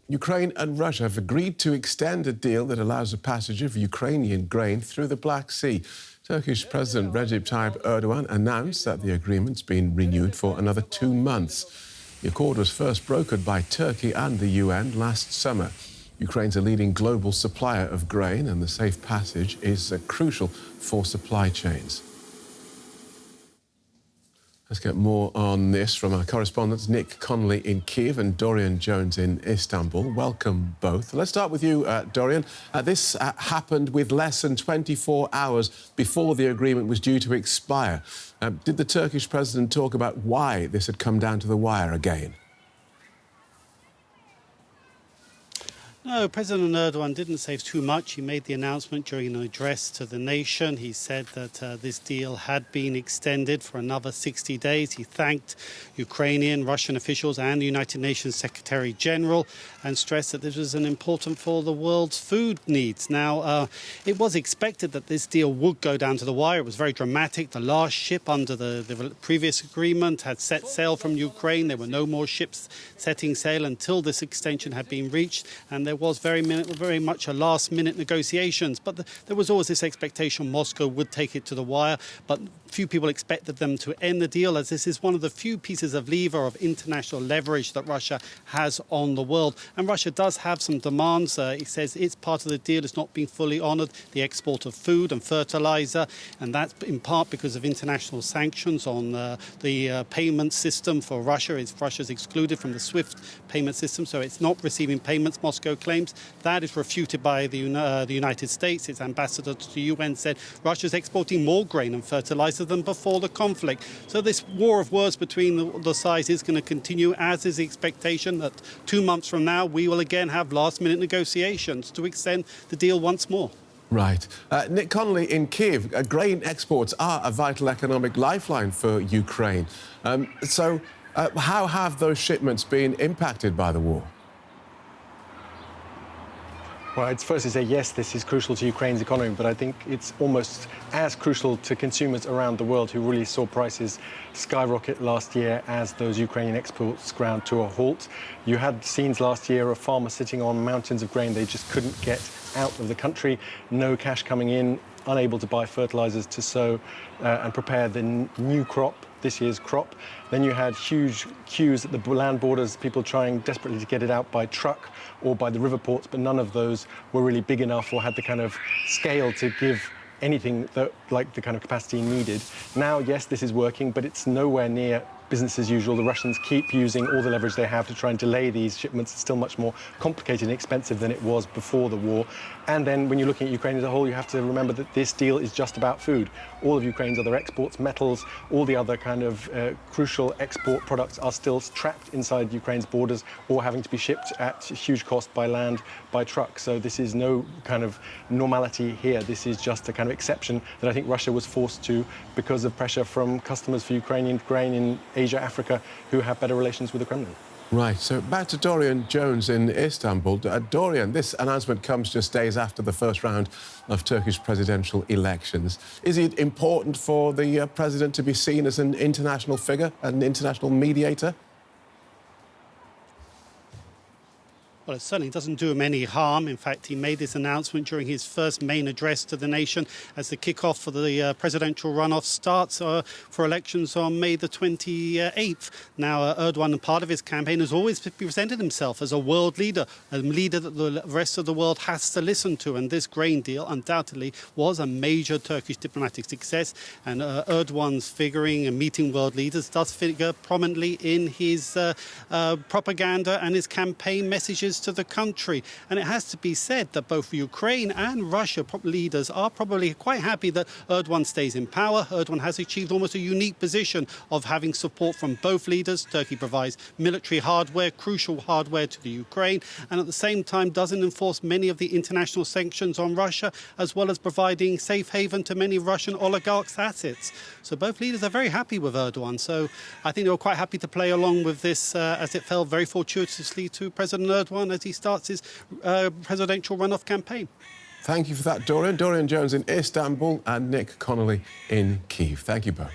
Ukraine and Russia have agreed to extend a deal that allows the passage of Ukrainian grain through the Black Sea. Turkish President Recep Tayipp Erdogan announced that the agreement's been renewed for another 2 months. The accord was first brokered by Turkey and the UN last summer. Ukraine's a leading global supplier of grain, and the safe passage is crucial for supply chains. Let's get more on this from our correspondents Nick Connolly in Kiev and Dorian Jones in Istanbul. Welcome both. Let's start with you, Dorian. This happened with less than 24 hours before the agreement was due to expire. Did the Turkish president talk about why this had come down to the wire again? No, President Erdogan didn't say too much. He made the announcement during an address to the nation. He said that this deal had been extended for another 60 days. He thanked Ukrainian, Russian officials and the United Nations Secretary General and stressed that this was important for the world's food needs. Now, it was expected that this deal would go down to the wire. It was very dramatic. The last ship under the previous agreement had set sail from Ukraine. There were no more ships setting sail until this extension had been reached, and there was very much a last-minute negotiations. But there was always this expectation Moscow would take it to the wire, but few people expected them to end the deal, as this is one of the few pieces of lever of international leverage that Russia has on the world. And Russia does have some demands. It says its part of the deal is not being fully honoured, the export of food and fertiliser, and that's in part because of international sanctions on the payment system for Russia. Russia's excluded from the SWIFT payment system, so it's not receiving payments, Moscow claims. That is refuted by the United States. Its ambassador to the UN said Russia's exporting more grain and fertiliser than before the conflict. So this war of words between the sides is going to continue, as is the expectation that 2 months from now we will again have last-minute negotiations to extend the deal once more. Right. Nick Connolly in Kiev. Grain exports are a vital economic lifeline for Ukraine. How have those shipments been impacted by the war? Well, I'd firstly say, yes, this is crucial to Ukraine's economy, but I think it's almost as crucial to consumers around the world who really saw prices skyrocket last year as those Ukrainian exports ground to a halt. You had scenes last year of farmers sitting on mountains of grain they just couldn't get out of the country, no cash coming in, unable to buy fertilizers to sow and prepare the new crop, this year's crop. Then you had huge queues at the land borders, people trying desperately to get it out by truck or by the river ports, but none of those were really big enough or had the kind of scale to give anything like the kind of capacity needed. Now, yes, this is working, but it's nowhere near business as usual. The Russians keep using all the leverage they have to try and delay these shipments. It's still much more complicated and expensive than it was before the war. And then when you're looking at Ukraine as a whole, you have to remember that this deal is just about food. All of Ukraine's other exports, metals, all the other kind of crucial export products are still trapped inside Ukraine's borders or having to be shipped at huge cost by land, by truck. So this is no kind of normality here. This is just a kind of exception that I think Russia was forced to because of pressure from customers for Ukrainian grain in Asia, Africa, who have better relations with the Kremlin. Right, so back to Dorian Jones in Istanbul. Dorian, this announcement comes just days after the first round of Turkish presidential elections. Is it important for the president to be seen as an international figure, an international mediator? Well, it certainly doesn't do him any harm. In fact, he made this announcement during his first main address to the nation as the kickoff for the presidential runoff starts for elections on May the 28th. Now, Erdogan, part of his campaign, has always presented himself as a world leader, a leader that the rest of the world has to listen to. And this grain deal undoubtedly was a major Turkish diplomatic success. And Erdogan's figuring and meeting world leaders does figure prominently in his propaganda and his campaign messages to the country. And it has to be said that both Ukraine and Russia leaders are probably quite happy that Erdogan stays in power. Erdogan has achieved almost a unique position of having support from both leaders. Turkey provides military hardware, crucial hardware to the Ukraine, and at the same time doesn't enforce many of the international sanctions on Russia, as well as providing safe haven to many Russian oligarchs' assets. So both leaders are very happy with Erdogan. So I think they were quite happy to play along with this as it fell very fortuitously to President Erdogan as he starts his presidential runoff campaign. Thank you for that, Dorian. Dorian Jones in Istanbul and Nick Connolly in Kiev. Thank you both.